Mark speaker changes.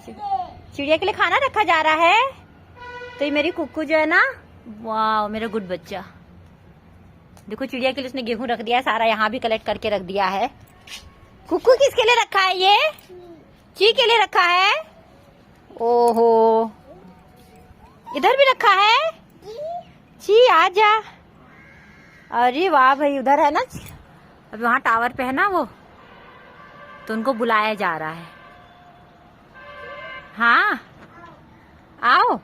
Speaker 1: चिड़िया के लिए खाना रखा जा रहा है। तो ये मेरी कुक्कू जो है ना, वाह मेरा गुड बच्चा। देखो चिड़िया के लिए उसने गेहूं रख दिया है सारा, यहाँ भी कलेक्ट करके रख दिया है। कुक्कू किसके लिए रखा है ये? ची के लिए रखा है। ओहो, इधर भी रखा है। ची आजा। अरे वाह भाई, उधर है ना, अभी वहाँ टावर पे है ना वो, तो उनको बुलाया जा रहा है। हाँ आओ।